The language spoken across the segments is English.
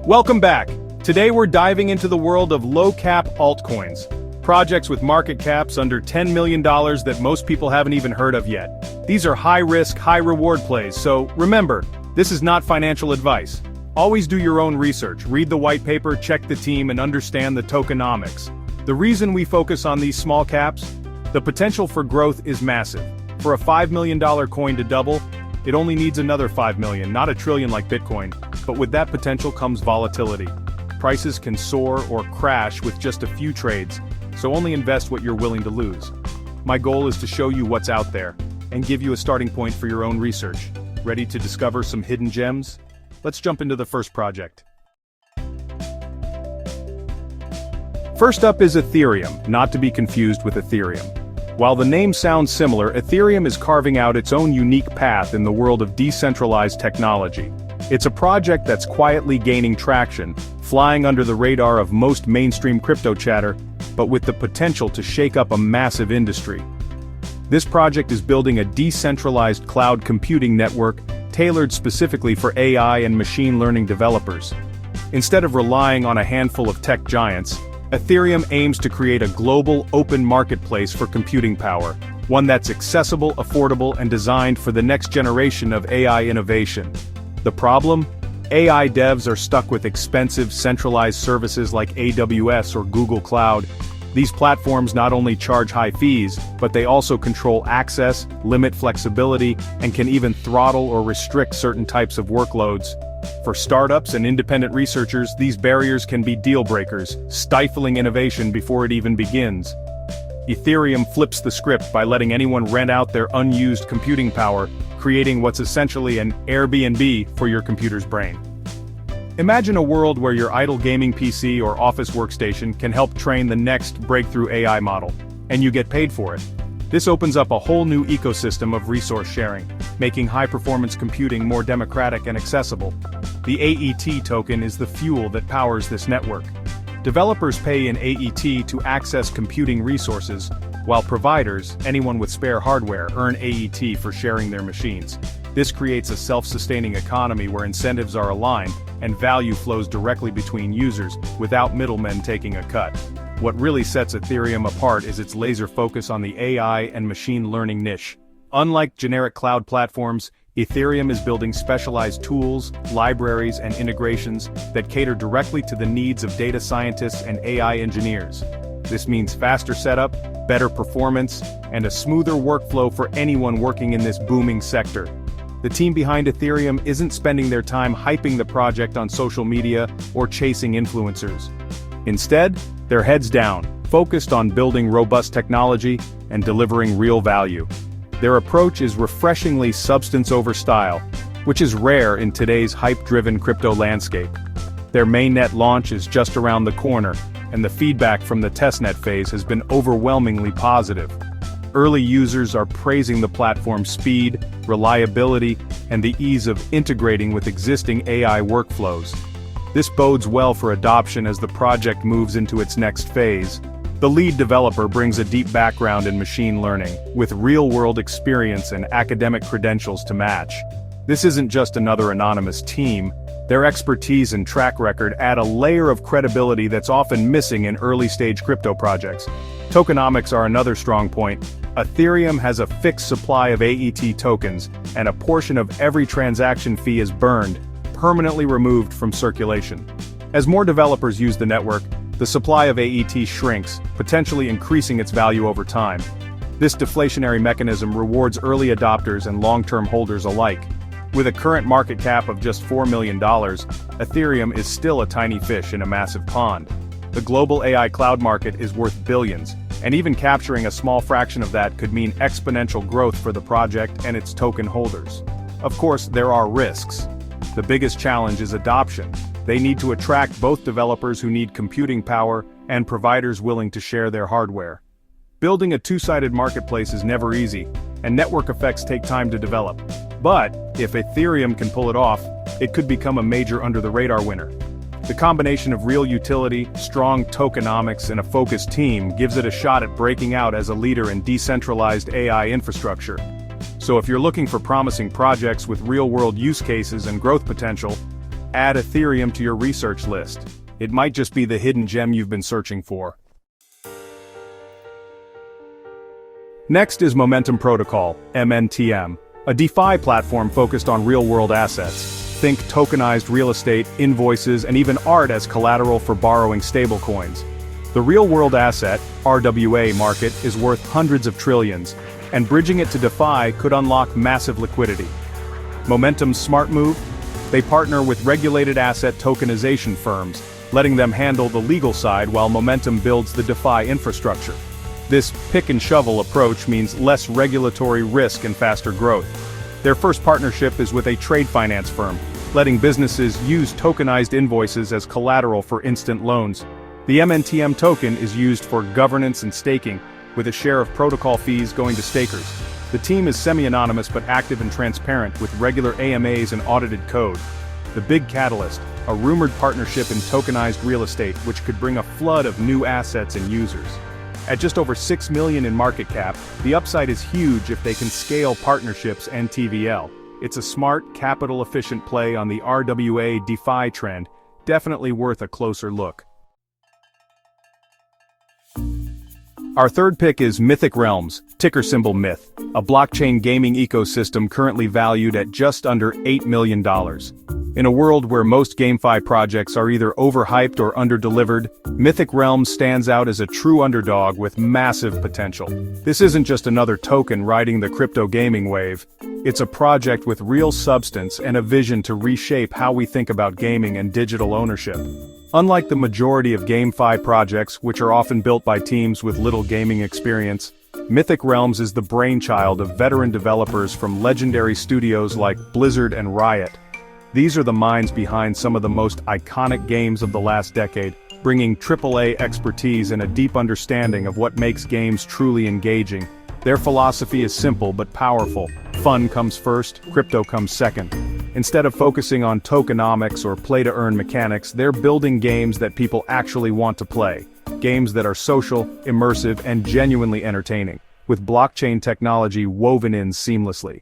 Welcome back. Today we're diving into the world of low-cap altcoins, projects with market caps under $10 million that most people haven't even heard of yet. These are high-risk, high-reward plays, so remember, this is not financial advice. Always do your own research, read the white paper, check the team, and understand the tokenomics. The reason we focus on these small caps? The potential for growth is massive. For a $5 million coin to double, it only needs another 5 million, not a trillion like Bitcoin. But with that potential comes volatility. Prices can soar or crash with just a few trades, so only invest what you're willing to lose. My goal is to show you what's out there, and give you a starting point for your own research. Ready to discover some hidden gems? Let's jump into the first project. First up is Ethereum, not to be confused with Ethereum. While the name sounds similar, Ethereum is carving out its own unique path in the world of decentralized technology. It's a project that's quietly gaining traction, flying under the radar of most mainstream crypto chatter, but with the potential to shake up a massive industry. This project is building a decentralized cloud computing network tailored specifically for AI and machine learning developers. Instead of relying on a handful of tech giants, Ethereum aims to create a global, open marketplace for computing power, one that's accessible, affordable, and designed for the next generation of AI innovation. The problem? AI devs are stuck with expensive, centralized services like AWS or Google Cloud. These platforms not only charge high fees, but they also control access, limit flexibility, and can even throttle or restrict certain types of workloads. For startups and independent researchers, these barriers can be deal breakers, stifling innovation before it even begins. Ethereum flips the script by letting anyone rent out their unused computing power, creating what's essentially an Airbnb for your computer's brain. Imagine a world where your idle gaming PC or office workstation can help train the next breakthrough AI model, and you get paid for it. This opens up a whole new ecosystem of resource sharing, making high-performance computing more democratic and accessible. The AET token is the fuel that powers this network. Developers pay in AET to access computing resources, while providers, anyone with spare hardware, earn AET for sharing their machines. This creates a self-sustaining economy where incentives are aligned, and value flows directly between users, without middlemen taking a cut. What really sets Ethereum apart is its laser focus on the AI and machine learning niche. Unlike generic cloud platforms, Ethereum is building specialized tools, libraries, and integrations that cater directly to the needs of data scientists and AI engineers. This means faster setup, better performance, and a smoother workflow for anyone working in this booming sector. The team behind Ethereum isn't spending their time hyping the project on social media or chasing influencers. Instead, they're heads down, focused on building robust technology and delivering real value. Their approach is refreshingly substance over style, which is rare in today's hype-driven crypto landscape. Their mainnet launch is just around the corner, and the feedback from the testnet phase has been overwhelmingly positive. Early users are praising the platform's speed, reliability, and the ease of integrating with existing AI workflows. This bodes well for adoption as the project moves into its next phase. The lead developer brings a deep background in machine learning, with real-world experience and academic credentials to match. This isn't just another anonymous team. Their expertise and track record add a layer of credibility that's often missing in early-stage crypto projects. Tokenomics are another strong point. Ethereum has a fixed supply of AET tokens, and a portion of every transaction fee is burned, permanently removed from circulation. As more developers use the network, the supply of AET shrinks, potentially increasing its value over time. This deflationary mechanism rewards early adopters and long-term holders alike. With a current market cap of just $4 million, Ethereum is still a tiny fish in a massive pond. The global AI cloud market is worth billions, and even capturing a small fraction of that could mean exponential growth for the project and its token holders. Of course, there are risks. The biggest challenge is adoption. They need to attract both developers who need computing power and providers willing to share their hardware. Building a two-sided marketplace is never easy, and network effects take time to develop. But, if Ethereum can pull it off, it could become a major under-the-radar winner. The combination of real utility, strong tokenomics, and a focused team gives it a shot at breaking out as a leader in decentralized AI infrastructure. So if you're looking for promising projects with real-world use cases and growth potential, Add Ethereum to your research list. It might just be the hidden gem you've been searching for. Next is Momentum Protocol, MNTM, a DeFi platform focused on real-world assets. Think tokenized real estate, invoices, and even art as collateral for borrowing stablecoins. The real-world asset, RWA market, is worth hundreds of trillions, and bridging it to DeFi could unlock massive liquidity. Momentum's smart move? They partner with regulated asset tokenization firms, letting them handle the legal side while Momentum builds the DeFi infrastructure. This pick-and-shovel approach means less regulatory risk and faster growth. Their first partnership is with a trade finance firm, letting businesses use tokenized invoices as collateral for instant loans. The MNTM token is used for governance and staking, with a share of protocol fees going to stakers. The team is semi-anonymous but active and transparent with regular AMAs and audited code. The big catalyst, a rumored partnership in tokenized real estate which could bring a flood of new assets and users. At just over 6 million in market cap, the upside is huge if they can scale partnerships and TVL. It's a smart, capital-efficient play on the RWA DeFi trend, definitely worth a closer look. Our third pick is Mythic Realms, ticker symbol MYTH, a blockchain gaming ecosystem currently valued at just under $8 million. In a world where most GameFi projects are either overhyped or underdelivered, Mythic Realms stands out as a true underdog with massive potential. This isn't just another token riding the crypto gaming wave. It's a project with real substance and a vision to reshape how we think about gaming and digital ownership. Unlike the majority of GameFi projects, which are often built by teams with little gaming experience, Mythic Realms is the brainchild of veteran developers from legendary studios like Blizzard and Riot. These are the minds behind some of the most iconic games of the last decade, bringing AAA expertise and a deep understanding of what makes games truly engaging. Their philosophy is simple but powerful. Fun comes first, crypto comes second. Instead of focusing on tokenomics or play-to-earn mechanics, they're building games that people actually want to play. Games that are social, immersive, and genuinely entertaining, with blockchain technology woven in seamlessly.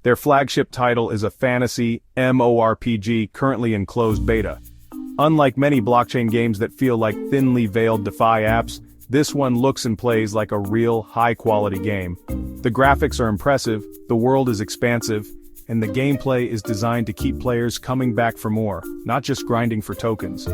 Their flagship title is a fantasy MMORPG currently in closed beta. Unlike many blockchain games that feel like thinly veiled DeFi apps, this one looks and plays like a real, high-quality game. The graphics are impressive, the world is expansive, and the gameplay is designed to keep players coming back for more, not just grinding for tokens.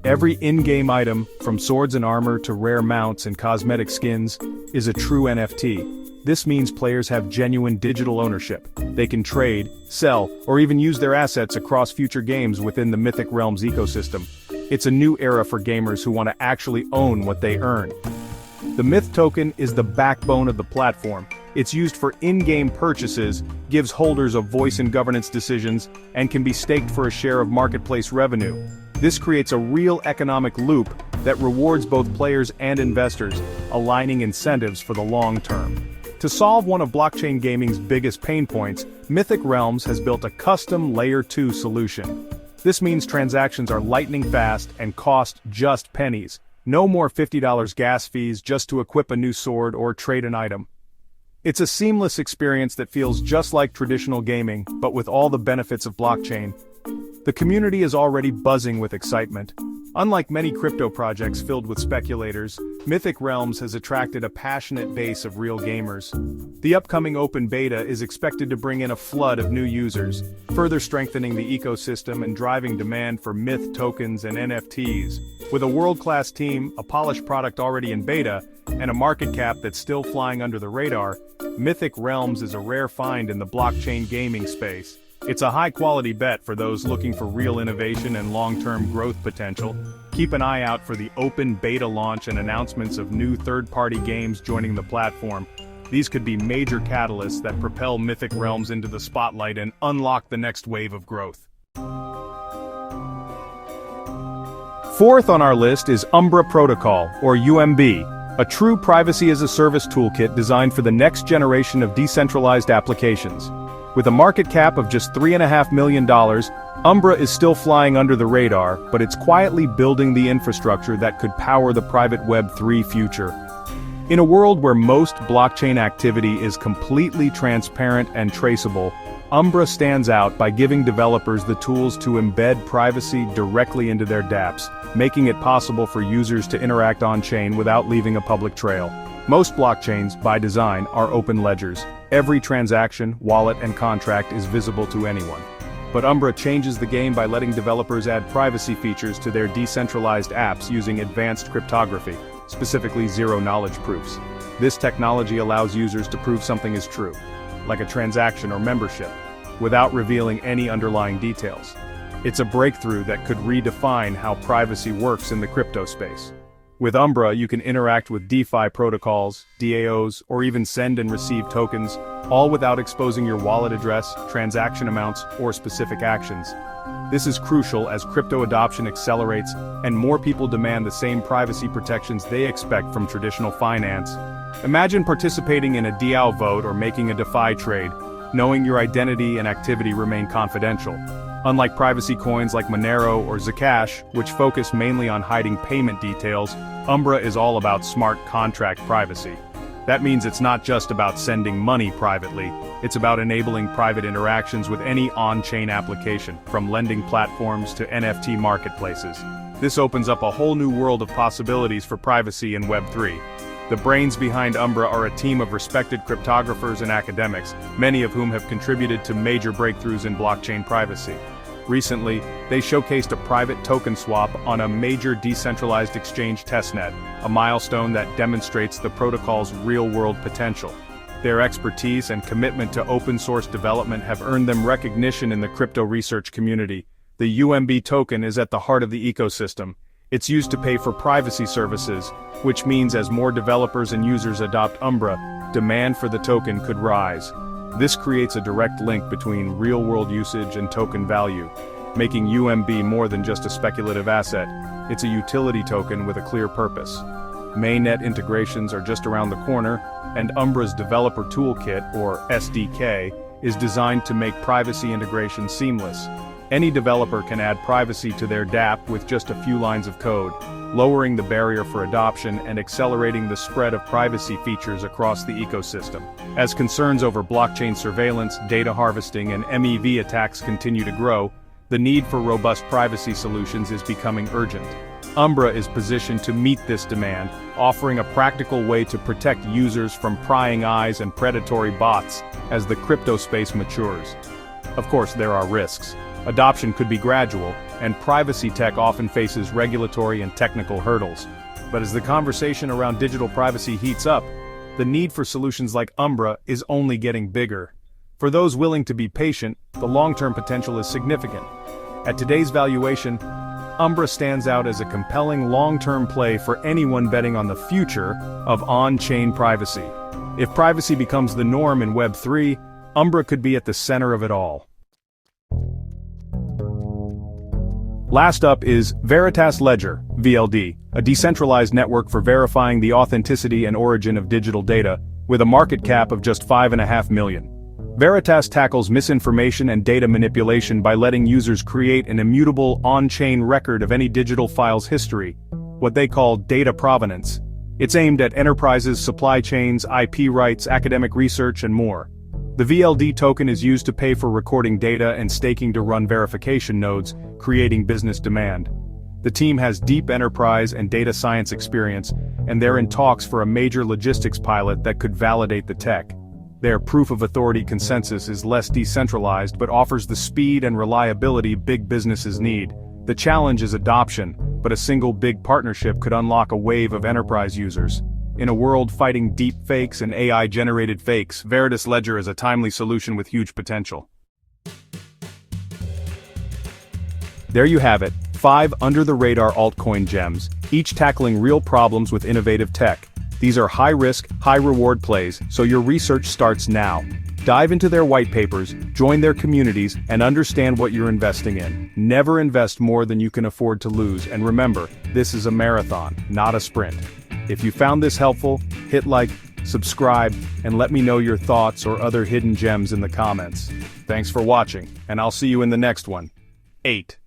Every in-game item, from swords and armor to rare mounts and cosmetic skins, is a true NFT. This means players have genuine digital ownership. They can trade, sell, or even use their assets across future games within the Mythic Realms ecosystem. It's a new era for gamers who want to actually own what they earn. The MYTH token is the backbone of the platform. It's used for in-game purchases, gives holders a voice in governance decisions, and can be staked for a share of marketplace revenue. This creates a real economic loop that rewards both players and investors, aligning incentives for the long term. To solve one of blockchain gaming's biggest pain points, Mythic Realms has built a custom Layer 2 solution. This means transactions are lightning fast and cost just pennies. No more $50 gas fees just to equip a new sword or trade an item. It's a seamless experience that feels just like traditional gaming, but with all the benefits of blockchain. The community is already buzzing with excitement. Unlike many crypto projects filled with speculators, Mythic Realms has attracted a passionate base of real gamers. The upcoming open beta is expected to bring in a flood of new users, further strengthening the ecosystem and driving demand for MYTH tokens and NFTs. With a world-class team, a polished product already in beta, and a market cap that's still flying under the radar, Mythic Realms is a rare find in the blockchain gaming space. It's a high-quality bet for those looking for real innovation and long-term growth potential. Keep an eye out for the open beta launch and announcements of new third-party games joining the platform. These could be major catalysts that propel Mythic Realms into the spotlight and unlock the next wave of growth. Fourth on our list is Umbra Protocol, or UMB, a true privacy-as-a-service toolkit designed for the next generation of decentralized applications. With a market cap of just $3.5 million, Umbra is still flying under the radar, but it's quietly building the infrastructure that could power the private Web3 future. In a world where most blockchain activity is completely transparent and traceable, Umbra stands out by giving developers the tools to embed privacy directly into their dApps, making it possible for users to interact on-chain without leaving a public trail. Most blockchains, by design, are open ledgers. Every transaction, wallet, and contract is visible to anyone. But Umbra changes the game by letting developers add privacy features to their decentralized apps using advanced cryptography, specifically zero-knowledge proofs. This technology allows users to prove something is true, like a transaction or membership, without revealing any underlying details. It's a breakthrough that could redefine how privacy works in the crypto space. With Umbra, you can interact with DeFi protocols, DAOs, or even send and receive tokens, all without exposing your wallet address, transaction amounts, or specific actions. This is crucial as crypto adoption accelerates and more people demand the same privacy protections they expect from traditional finance. Imagine participating in a DAO vote or making a DeFi trade, knowing your identity and activity remain confidential. Unlike privacy coins like Monero or Zcash, which focus mainly on hiding payment details, Umbra is all about smart contract privacy. That means it's not just about sending money privately, it's about enabling private interactions with any on-chain application, from lending platforms to NFT marketplaces. This opens up a whole new world of possibilities for privacy in Web3. The brains behind Umbra are a team of respected cryptographers and academics, many of whom have contributed to major breakthroughs in blockchain privacy. Recently, they showcased a private token swap on a major decentralized exchange testnet, a milestone that demonstrates the protocol's real-world potential. Their expertise and commitment to open-source development have earned them recognition in the crypto research community. The UMB token is at the heart of the ecosystem. It's used to pay for privacy services, which means as more developers and users adopt Umbra, demand for the token could rise. This creates a direct link between real-world usage and token value, making UMB more than just a speculative asset. It's a utility token with a clear purpose. Mainnet integrations are just around the corner, and Umbra's Developer Toolkit, or SDK, is designed to make privacy integration seamless. Any developer can add privacy to their dApp with just a few lines of code, lowering the barrier for adoption and accelerating the spread of privacy features across the ecosystem. As concerns over blockchain surveillance, data harvesting, and MEV attacks continue to grow, the need for robust privacy solutions is becoming urgent. Umbra is positioned to meet this demand, offering a practical way to protect users from prying eyes and predatory bots as the crypto space matures. Of course, there are risks. Adoption could be gradual, and privacy tech often faces regulatory and technical hurdles. But as the conversation around digital privacy heats up, the need for solutions like Umbra is only getting bigger. For those willing to be patient, the long-term potential is significant. At today's valuation, Umbra stands out as a compelling long-term play for anyone betting on the future of on-chain privacy. If privacy becomes the norm in Web3, Umbra could be at the center of it all. Last up is Veritas Ledger, VLD, a decentralized network for verifying the authenticity and origin of digital data, with a market cap of just $5.5 million. Veritas tackles misinformation and data manipulation by letting users create an immutable on-chain record of any digital file's history, what they call data provenance. It's aimed at enterprises, supply chains, IP rights, academic research, and more. The VLD token is used to pay for recording data and staking to run verification nodes, creating business demand. The team has deep enterprise and data science experience, and they're in talks for a major logistics pilot that could validate the tech. Their proof of authority consensus is less decentralized but offers the speed and reliability big businesses need. The challenge is adoption, but a single big partnership could unlock a wave of enterprise users. In a world fighting deep fakes and AI-generated fakes, Veritas Ledger is a timely solution with huge potential. There you have it, 5 under-the-radar altcoin gems, each tackling real problems with innovative tech. These are high-risk, high-reward plays, so your research starts now. Dive into their white papers, join their communities, and understand what you're investing in. Never invest more than you can afford to lose, and remember, this is a marathon, not a sprint. If you found this helpful, hit like, subscribe, and let me know your thoughts or other hidden gems in the comments. Thanks for watching, and I'll see you in the next one. 8.